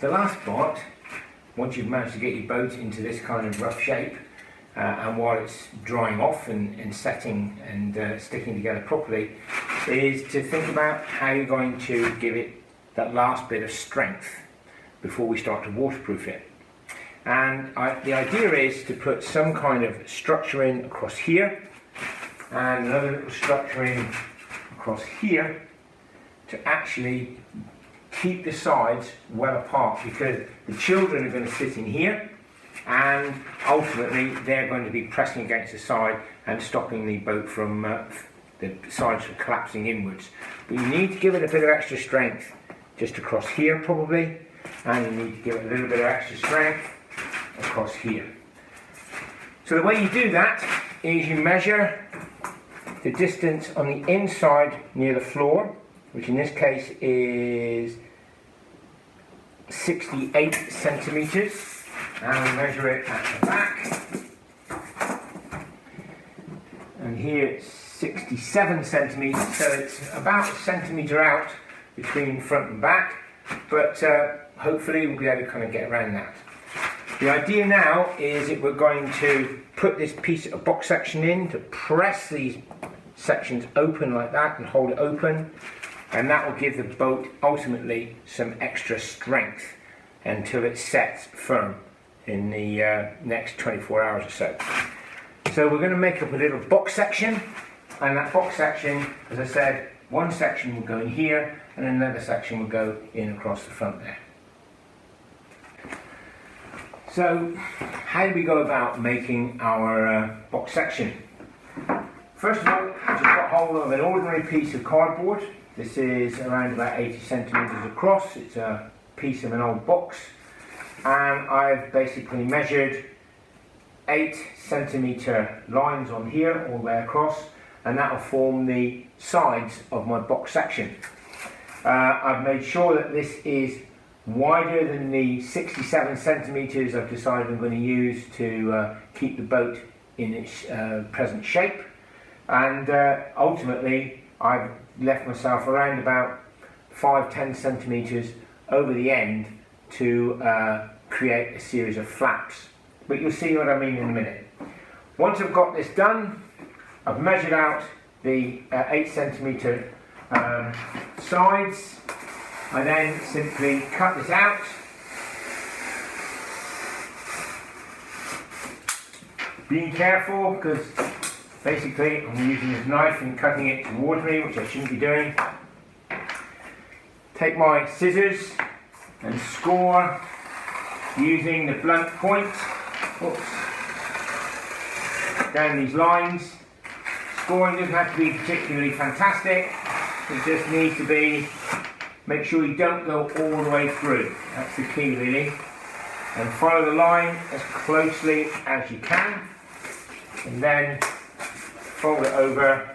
The last part, once you've managed to get your boat into this kind of rough shape, and while it's drying off and setting and sticking together properly, is to think about how you're going to give it that last bit of strength before we start to waterproof it. And the idea is to put some kind of structure in across here and another little structure in across here to actually keep the sides well apart, because the children are going to sit in here and ultimately they're going to be pressing against the side and stopping the boat from the sides from collapsing inwards. But you need to give it a bit of extra strength just across here probably, and you need to give it a little bit of extra strength across here. So the way you do that is you measure the distance on the inside near the floor, which in this case is 68 centimetres, and we measure it at the back, and here it's 67 centimetres, so it's about a centimetre out between front and back, but hopefully we'll be able to kind of get around that. The idea now is that we're going to put this piece of box section in to press these sections open like that and hold it open, and that will give the boat ultimately some extra strength until it sets firm in the next 24 hours or so. So we're going to make up a little box section, and that box section, as I said, one section will go in here and another section will go in across the front there. So how do we go about making our box section? First of all, we've got hold of an ordinary piece of cardboard. This is around about 80 centimetres across. It's a piece of an old box, and I've basically measured 8 centimetre lines on here all the way across, and that will form the sides of my box section. I've made sure that this is wider than the 67 centimetres I've decided I'm going to use to keep the boat in its present shape, and ultimately I've left myself around about 5-10 centimetres over the end to create a series of flaps, but you'll see what I mean in a minute. Once I've got this done, I've measured out the 8 centimetre sides. I then simply cut this out, being careful because basically I'm using this knife and cutting it towards me, which I shouldn't be doing. Take my scissors and score using the blunt point down these lines. Scoring doesn't have to be particularly fantastic, it just needs to be, make sure you don't go all the way through, that's the key really, and follow the line as closely as you can, and then fold it over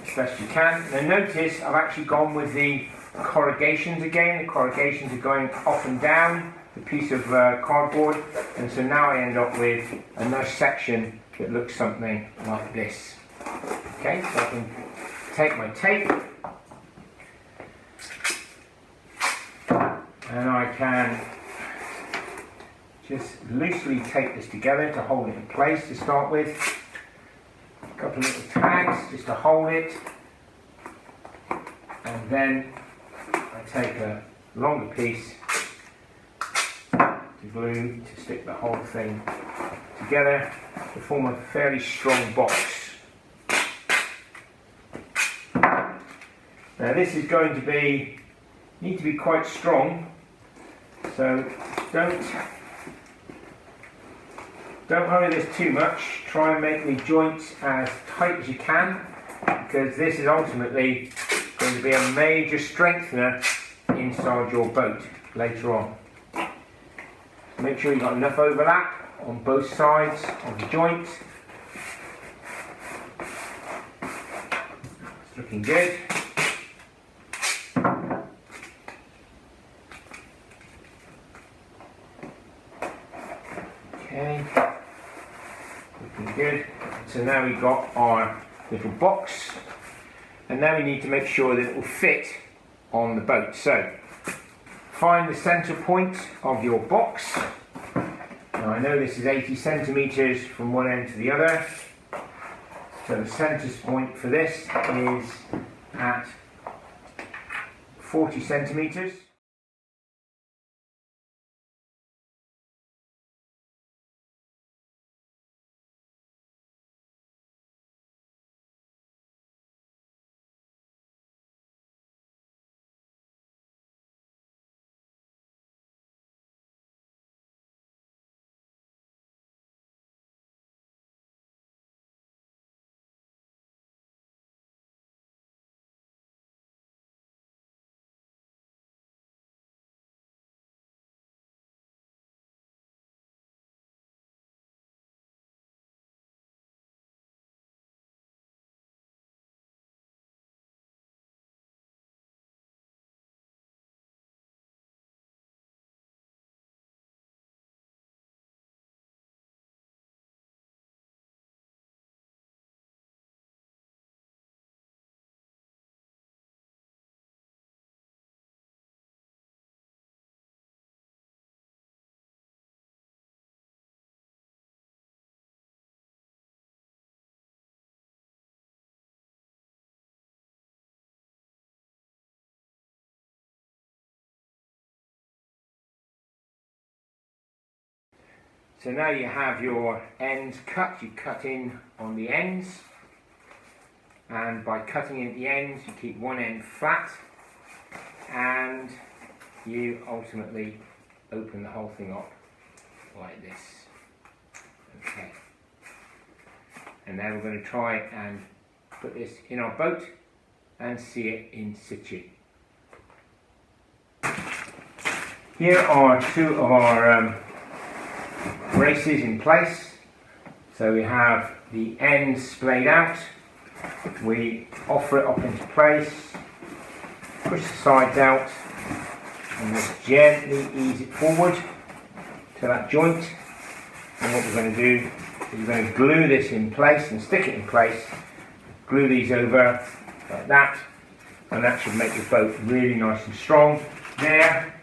as best you can. Now notice I've actually gone with the corrugations again. The corrugations are going up and down the piece of cardboard, and so now I end up with a nice section that looks something like this. Okay, so I can take my tape and I can just loosely tape this together to hold it in place to start with. A couple of little tags just to hold it, and then I take a longer piece to glue to stick the whole thing together to form a fairly strong box. Now this is going to need to be quite strong, so don't hurry this too much. Try and make the joints as tight as you can, because this is ultimately going to be a major strengthener inside your boat later on. Make sure you've got enough overlap on both sides of the joint. It's looking good. Okay, looking good. So now we've got our little box, and now we need to make sure that it will fit on the boat. So find the centre point of your box. Now I know this is 80 centimetres from one end to the other, so the centre point for this is at 40 centimetres. So now you have your ends cut, you cut in on the ends, and by cutting in at the ends you keep one end flat and you ultimately open the whole thing up like this. Okay. And now we're going to try and put this in our boat and see it in situ. Here are two of our braces in place. So we have the ends splayed out, we offer it up into place, push the sides out and just gently ease it forward to that joint. And what we're going to do is we're going to glue this in place and stick it in place, glue these over like that, and that should make your boat really nice and strong there.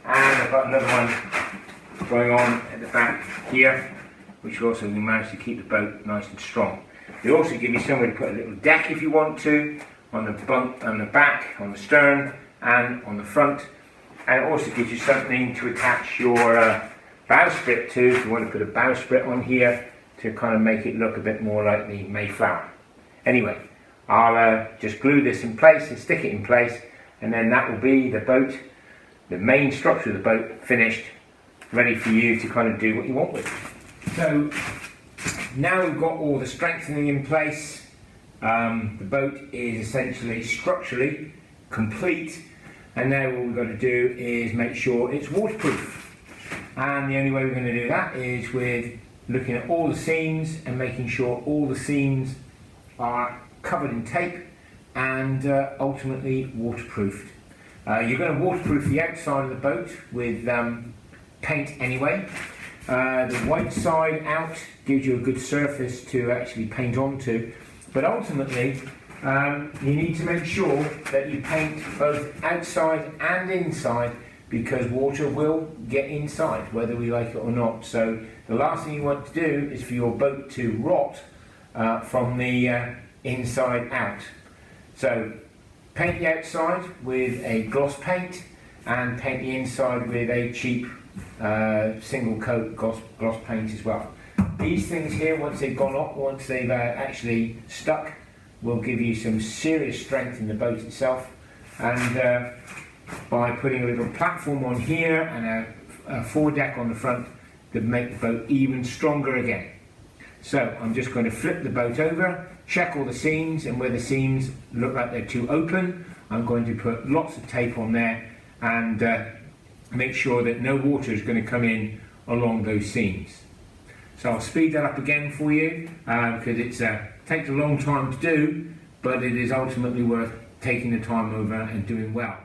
And I've got another one going on at the back here, which will also manage to keep the boat nice and strong. They also give you somewhere to put a little deck if you want to, on the bump, on the back, on the stern and on the front. And it also gives you something to attach your bowsprit to, if you want to put a bowsprit on here to kind of make it look a bit more like the Mayflower. Anyway, I'll just glue this in place and stick it in place, and then that will be the boat, the main structure of the boat, finished, ready for you to kind of do what you want with it. So now we've got all the strengthening in place, the boat is essentially structurally complete, and now what we've got to do is make sure it's waterproof. And the only way we're going to do that is with looking at all the seams and making sure all the seams are covered in tape and ultimately waterproofed. You're going to waterproof the outside of the boat with paint anyway. The white side out gives you a good surface to actually paint onto, but ultimately you need to make sure that you paint both outside and inside, because water will get inside whether we like it or not. So the last thing you want to do is for your boat to rot from the inside out. So paint the outside with a gloss paint and paint the inside with a cheap single coat gloss paint as well. These things here, once they've gone up, once they've actually stuck, will give you some serious strength in the boat itself. And by putting a little platform on here and a foredeck on the front, to make the boat even stronger again. So I'm just going to flip the boat over, check all the seams, and where the seams look like they're too open, I'm going to put lots of tape on there and make sure that no water is going to come in along those seams. So I'll speed that up again for you because it takes a long time to do, but it is ultimately worth taking the time over and doing well.